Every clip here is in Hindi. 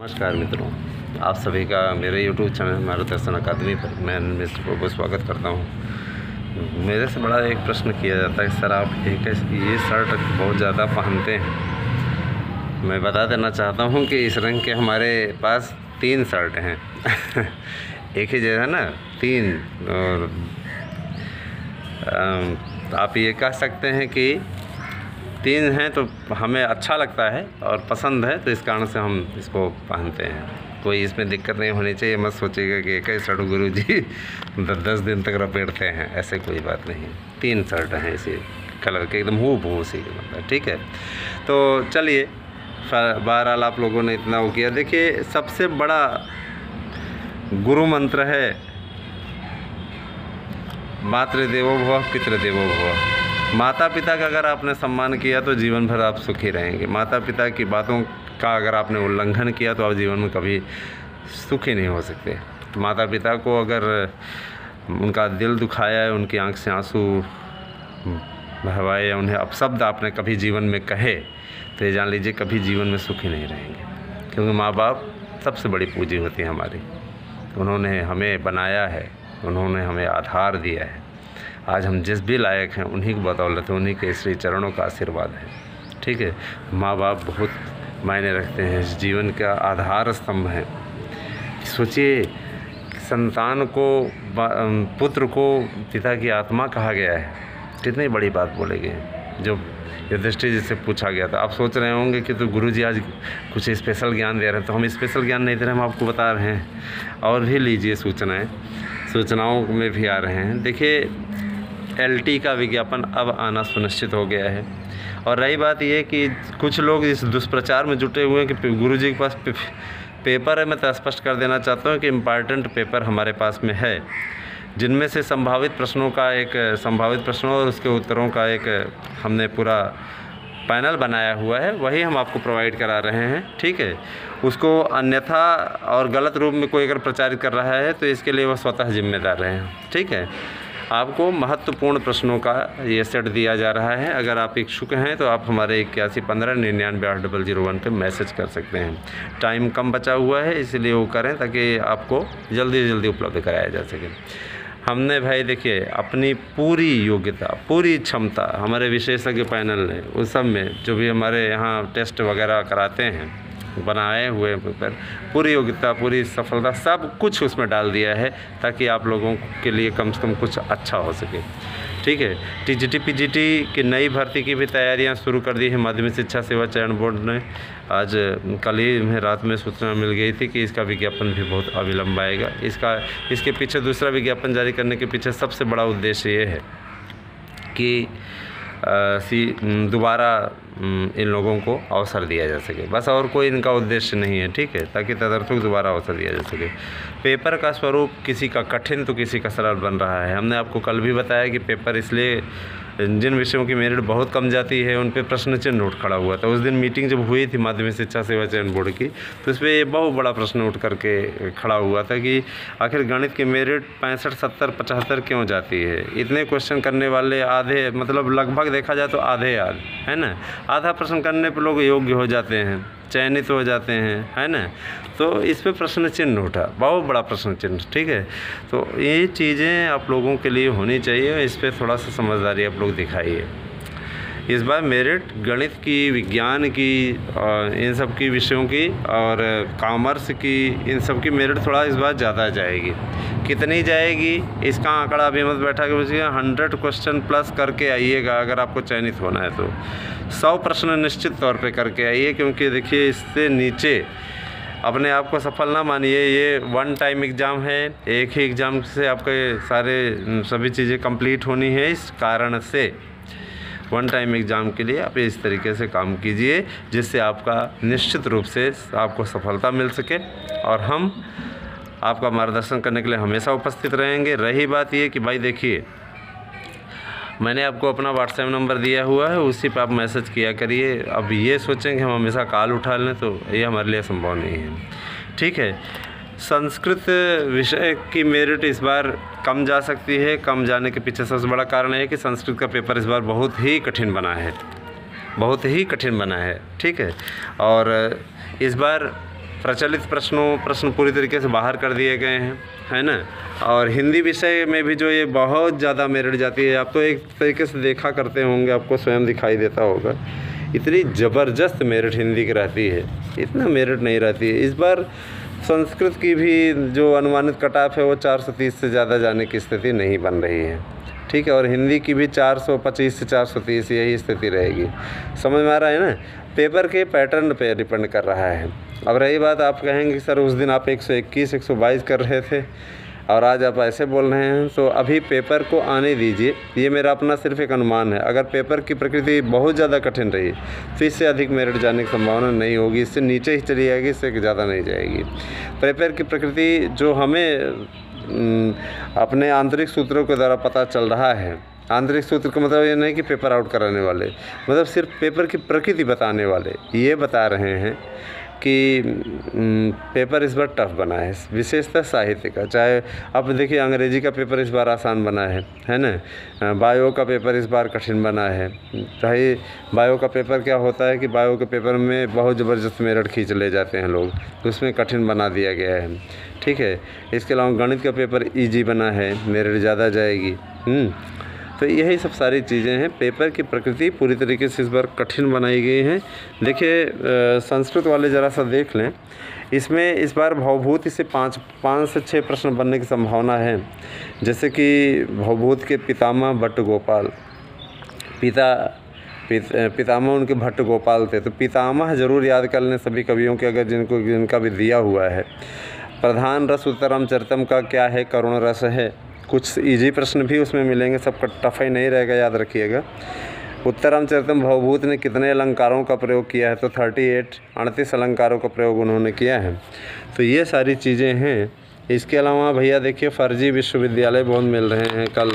नमस्कार मित्रों, आप सभी का मेरे YouTube चैनल मार्गदर्शन अकादमी पर मैं मिस्टर स्वागत करता हूं। मेरे से बड़ा एक प्रश्न किया जाता है, सर आप ये शर्ट बहुत ज़्यादा पहनते हैं। मैं बता देना चाहता हूं कि इस रंग के हमारे पास 3 शर्ट हैं। एक ही जगह ना 3, और आप ये कह सकते हैं कि 3 हैं तो हमें अच्छा लगता है और पसंद है, तो इस कारण से हम इसको पहनते हैं। कोई इसमें दिक्कत नहीं होनी चाहिए। मत सोचिएगा कि एक ही शर्ट गुरुजी 10 दिन तक लपेटते हैं, ऐसे कोई बात नहीं। 3 शर्ट हैं इसी कलर के, एकदम हूबहू उसी के मतलब। ठीक है, तो चलिए, बहरहाल आप लोगों ने इतना वो किया। देखिए, सबसे बड़ा गुरु मंत्र है मातृदेवो भव पितृदेवो भव। माता पिता का अगर आपने सम्मान किया तो जीवन भर आप सुखी रहेंगे। माता पिता की बातों का अगर आपने उल्लंघन किया तो आप जीवन में कभी सुखी नहीं हो सकते। तो माता पिता को अगर उनका दिल दुखाया है, उनकी आंख से आंसू बहवाए या उन्हें अपशब्द आपने कभी जीवन में कहे, तो ये जान लीजिए कभी जीवन में सुखी नहीं रहेंगे। क्योंकि माँ बाप सबसे बड़ी पूंजी होती है हमारी। उन्होंने हमें बनाया है, उन्होंने हमें आधार दिया है। आज हम जिस भी लायक हैं उन्हीं की बदौलत है, उन्हीं के श्री चरणों का आशीर्वाद है। ठीक है, माँ बाप बहुत मायने रखते हैं, जीवन का आधार स्तंभ है। सोचिए, संतान को, पुत्र को पिता की आत्मा कहा गया है, कितनी बड़ी बात बोले गए। जो युधिष्ठिर जी से पूछा गया था, आप सोच रहे होंगे कि तो गुरुजी आज कुछ स्पेशल ज्ञान दे रहे हैं। तो हम स्पेशल ज्ञान नहीं दे रहे, हम आपको बता रहे हैं। और भी लीजिए सूचनाओं में भी आ रहे हैं। देखिए, LT का विज्ञापन अब आना सुनिश्चित हो गया है। और रही बात ये कि कुछ लोग इस दुष्प्रचार में जुटे हुए हैं कि गुरुजी के पास पेपर है। मैं तो स्पष्ट कर देना चाहता हूँ कि इम्पॉर्टेंट पेपर हमारे पास में है, जिनमें से संभावित प्रश्नों और उसके उत्तरों का एक हमने पूरा पैनल बनाया हुआ है, वही हम आपको प्रोवाइड करा रहे हैं। ठीक है, उसको अन्यथा और गलत रूप में कोई अगर प्रचारित कर रहा है तो इसके लिए वह स्वतः जिम्मेदार रहे हैं। ठीक है, आपको महत्वपूर्ण प्रश्नों का ये सेट दिया जा रहा है। अगर आप इच्छुक हैं तो आप हमारे 8115998001 पे मैसेज कर सकते हैं। टाइम कम बचा हुआ है, इसलिए वो करें ताकि आपको जल्दी से जल्दी उपलब्ध कराया जा सके। हमने भाई देखिए अपनी पूरी योग्यता, पूरी क्षमता, हमारे विशेषज्ञ पैनल ने उस सब में जो भी हमारे यहाँ टेस्ट वगैरह कराते हैं, बनाए हुए पेपर, पूरी योग्यता, पूरी सफलता, सब कुछ उसमें डाल दिया है ताकि आप लोगों के लिए कम से कम कुछ अच्छा हो सके। ठीक है, TGT PGT की नई भर्ती की भी तैयारियां शुरू कर दी है माध्यमिक शिक्षा सेवा चयन बोर्ड ने। आज कल ही रात में सूचना मिल गई थी कि इसका विज्ञापन भी बहुत अविलंब आएगा। इसके पीछे दूसरा विज्ञापन जारी करने के पीछे सबसे बड़ा उद्देश्य ये है कि दोबारा इन लोगों को अवसर दिया जा सके, बस, और कोई इनका उद्देश्य नहीं है। ठीक है, ताकि तदर्थक दोबारा अवसर दिया जा सके। पेपर का स्वरूप किसी का कठिन तो किसी का सरल बन रहा है। हमने आपको कल भी बताया कि पेपर इसलिए, जिन विषयों की मेरिट बहुत कम जाती है उन पे प्रश्न चिन्ह उठ खड़ा हुआ था। उस दिन मीटिंग जब हुई थी माध्यमिक शिक्षा सेवा चयन बोर्ड की, तो इसमें ये बहुत बड़ा प्रश्न उठ करके खड़ा हुआ था कि आखिर गणित की मेरिट 65, 70, 75 क्यों जाती है। इतने क्वेश्चन करने वाले आधे, मतलब लगभग देखा जाए तो आधे है ना, आधा प्रश्न करने पर लोग योग्य हो जाते हैं, चयनित हो जाते हैं, है ना। तो इस पे प्रश्न चिन्ह उठा, बहुत बड़ा प्रश्न चिन्ह। ठीक है, तो ये चीज़ें आप लोगों के लिए होनी चाहिए, इस पे थोड़ा सा समझदारी आप लोग दिखाइए। इस बार मेरिट गणित की, विज्ञान की, इन सब की विषयों की और कॉमर्स की, इन सब की मेरिट थोड़ा इस बार ज़्यादा जाएगी। कितनी जाएगी इसका आंकड़ा अभी मत बैठा के पूछिए। 100 क्वेश्चन प्लस करके आइएगा अगर आपको चयनित होना है तो। 100 प्रश्न निश्चित तौर पे करके आइए, क्योंकि देखिए इससे नीचे अपने आप को सफल ना मानिए। ये 1 टाइम एग्ज़ाम है, एक ही एग्ज़ाम से आपके सभी चीज़ें कंप्लीट होनी है। इस कारण से 1 टाइम एग्ज़ाम के लिए आप इस तरीके से काम कीजिए जिससे आपका निश्चित रूप से आपको सफलता मिल सके, और हम आपका मार्गदर्शन करने के लिए हमेशा उपस्थित रहेंगे। रही बात ये कि भाई देखिए, मैंने आपको अपना WhatsApp नंबर दिया हुआ है, उसी पे आप मैसेज किया करिए। अब ये सोचें कि हम हमेशा कॉल उठा लें, तो ये हमारे लिए संभव नहीं है। ठीक है, संस्कृत विषय की मेरिट इस बार कम जा सकती है। कम जाने के पीछे सबसे बड़ा कारण है कि संस्कृत का पेपर इस बार बहुत ही कठिन बना है, बहुत ही कठिन बना है। ठीक है, और इस बार प्रचलित प्रश्न पूरी तरीके से बाहर कर दिए गए हैं, है ना। और हिंदी विषय में भी जो ये बहुत ज़्यादा मेरिट जाती है, आप तो एक तरीके से देखा करते होंगे, आपको स्वयं दिखाई देता होगा, इतनी ज़बरदस्त मेरिट हिंदी की रहती है, इतना मेरिट नहीं रहती है। इस बार संस्कृत की भी जो अनुमानित कट ऑफ है वो 430 से ज़्यादा जाने की स्थिति नहीं बन रही है, ठीक है। और हिंदी की भी 425 से 430 यही स्थिति रहेगी। समझ में आ रहा है ना। पेपर के पैटर्न पे डिपेंड कर रहा है। अब रही बात, आप कहेंगे कि सर उस दिन आप 121 122 कर रहे थे और आज आप ऐसे बोल रहे हैं, तो अभी पेपर को आने दीजिए। ये मेरा अपना सिर्फ एक अनुमान है। अगर पेपर की प्रकृति बहुत ज़्यादा कठिन रही तो इससे अधिक मेरिट जाने की संभावना नहीं होगी, इससे नीचे ही चली जाएगी, इससे ज़्यादा नहीं जाएगी। पेपर की प्रकृति जो हमें अपने आंतरिक सूत्रों के द्वारा पता चल रहा है, आंतरिक सूत्र का मतलब ये नहीं कि पेपर आउट कराने वाले, मतलब सिर्फ पेपर की प्रकृति बताने वाले ये बता रहे हैं कि पेपर इस बार टफ बना है, विशेषतः साहित्य का। चाहे अब देखिए अंग्रेजी का पेपर इस बार आसान बना है ना। बायो का पेपर इस बार कठिन बना है। चाहे बायो का पेपर क्या होता है कि बायो के पेपर में बहुत ज़बरदस्त मेरिट खींच ले जाते हैं लोग, तो उसमें कठिन बना दिया गया है, ठीक है। इसके अलावा गणित का पेपर ईजी बना है, मेरिट ज़्यादा जाएगी। तो यही सब सारी चीज़ें हैं। पेपर की प्रकृति पूरी तरीके से इस बार कठिन बनाई गई है। देखिए संस्कृत वाले ज़रा सा देख लें, इसमें इस बार भवभूति से 5 से 6 प्रश्न बनने की संभावना है। जैसे कि भवभूत के पितामह भट्ट गोपाल, पितामह उनके भट्ट गोपाल थे, तो पितामह ज़रूर याद कर लें सभी कवियों के, अगर जिनका भी दिया हुआ है। प्रधान रस उत्तरम चरितम का क्या है, करुण रस है। कुछ इजी प्रश्न भी उसमें मिलेंगे, सबका टफ ही नहीं रहेगा, याद रखिएगा। उत्तरम चरितम भवभूत ने कितने अलंकारों का प्रयोग किया है, तो 38 अलंकारों का प्रयोग उन्होंने किया है। तो ये सारी चीज़ें हैं। इसके अलावा भैया देखिए फर्जी विश्वविद्यालय बहुत मिल रहे हैं। कल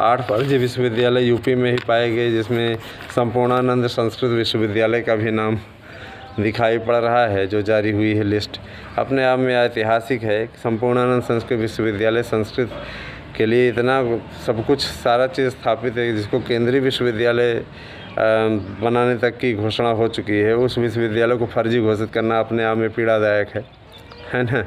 8 फर्जी विश्वविद्यालय यूपी में ही पाए गए, जिसमें संपूर्णानंद संस्कृत विश्वविद्यालय का भी नाम दिखाई पड़ रहा है, जो जारी हुई है लिस्ट। अपने आप में ऐतिहासिक है। संपूर्णानंद संस्कृत विश्वविद्यालय संस्कृत के लिए इतना सब कुछ सारा चीज़ स्थापित है, जिसको केंद्रीय विश्वविद्यालय बनाने तक की घोषणा हो चुकी है। उस विश्वविद्यालय को फर्जी घोषित करना अपने आप में पीड़ादायक है ना।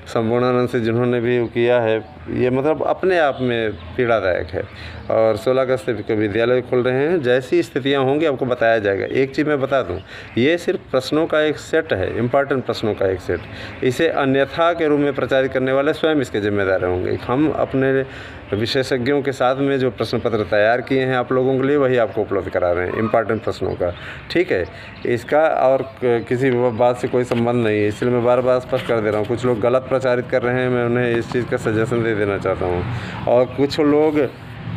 संपूर्णानंद से जिन्होंने भी किया है, ये मतलब अपने आप में पीड़ादायक है। और 16 अगस्त से विद्यालय खुल रहे हैं। जैसी स्थितियां होंगी आपको बताया जाएगा। एक चीज़ मैं बता दूं, ये सिर्फ प्रश्नों का एक सेट है, इम्पॉर्टेंट प्रश्नों का एक सेट। इसे अन्यथा के रूप में प्रचारित करने वाले स्वयं इसके जिम्मेदार होंगे। हम अपने विशेषज्ञों के साथ में जो प्रश्न पत्र तैयार किए हैं आप लोगों के लिए, वही आपको उपलब्ध करा रहे हैं, इम्पॉर्टेंट प्रश्नों का, ठीक है। इसका और किसी बात से कोई संबंध नहीं है, इसलिए मैं बार बार स्पष्ट कर दे रहा हूँ। कुछ लोग गलत प्रचारित कर रहे हैं, मैं उन्हें इस चीज़ का सजेशन दे देना चाहता हूँ। और कुछ लोग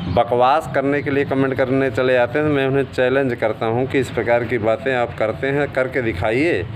बकवास करने के लिए कमेंट करने चले आते हैं, तो मैं उन्हें चैलेंज करता हूँ कि इस प्रकार की बातें आप करते हैं, करके दिखाइए,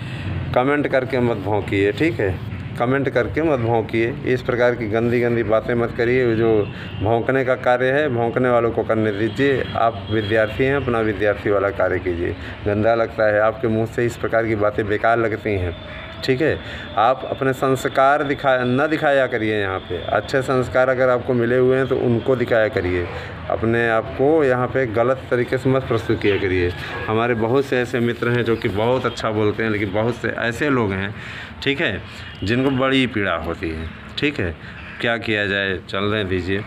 कमेंट करके मत भौंकिए, ठीक है। कमेंट करके मत भौंकिए, इस प्रकार की गंदी गंदी बातें मत करिए। जो भौंकने का कार्य है, भौंकने वालों को करने दीजिए। आप विद्यार्थी हैं, अपना विद्यार्थी वाला कार्य कीजिए। गंदा लगता है आपके मुंह से इस प्रकार की बातें, बेकार लगती हैं, ठीक है। आप अपने संस्कार न दिखाया करिए यहाँ पे। अच्छे संस्कार अगर आपको मिले हुए हैं तो उनको दिखाया करिए, अपने आप को यहाँ पे गलत तरीके से मत प्रस्तुत किया करिए। हमारे बहुत से ऐसे मित्र हैं जो कि बहुत अच्छा बोलते हैं, लेकिन बहुत से ऐसे लोग हैं, ठीक है, जिनको बड़ी पीड़ा होती है, ठीक है। क्या किया जाए, चल रहे दीजिए।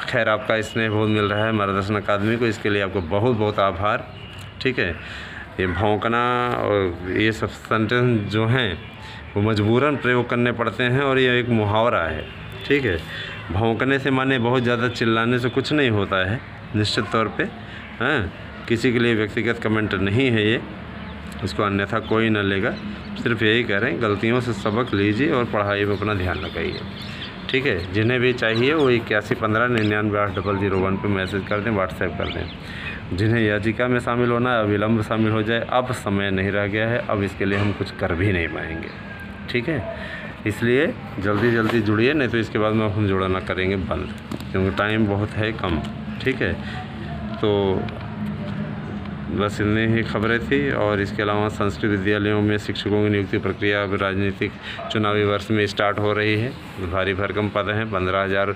खैर आपका स्नेह बहुत मिल रहा है मार्गदर्शन अकादमी को, इसके लिए आपको बहुत बहुत आभार, ठीक है। ये भौंकना और ये सब सेंटेंस जो हैं वो मजबूरन प्रयोग करने पड़ते हैं, और ये एक मुहावरा है, ठीक है। भौंकने से माने बहुत ज़्यादा चिल्लाने से कुछ नहीं होता है, निश्चित तौर पे। हाँ, किसी के लिए व्यक्तिगत कमेंट नहीं है ये, इसको अन्यथा कोई न लेगा। सिर्फ यही कह रहे हैं, गलतियों से सबक लीजिए और पढ़ाई में अपना ध्यान लगाइए, ठीक है। जिन्हें भी चाहिए वो 8115998001 पर मैसेज कर दें, व्हाट्सएप कर दें। जिन्हें याचिका में शामिल होना है अविलंब शामिल हो जाए। अब समय नहीं रह गया है, अब इसके लिए हम कुछ कर भी नहीं पाएंगे, ठीक है। इसलिए जल्दी जुड़िए, नहीं तो इसके बाद में हम जुड़ना करेंगे बंद, क्योंकि टाइम बहुत है कम, ठीक है। तो बस इतनी ही खबरें थी। और इसके अलावा संस्कृत विद्यालयों में शिक्षकों की नियुक्ति प्रक्रिया अब राजनीतिक चुनावी वर्ष में स्टार्ट हो रही है। भारी भरकम पद हैं, 15,000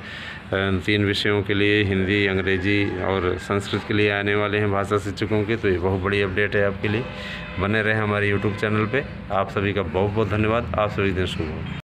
3 विषयों के लिए, हिंदी, अंग्रेजी और संस्कृत के लिए आने वाले हैं भाषा शिक्षकों के। तो ये बहुत बड़ी अपडेट है आपके लिए। बने रहें हमारे यूट्यूब चैनल पे। आप सभी का बहुत बहुत धन्यवाद। आप सभी दिन शुभ हो।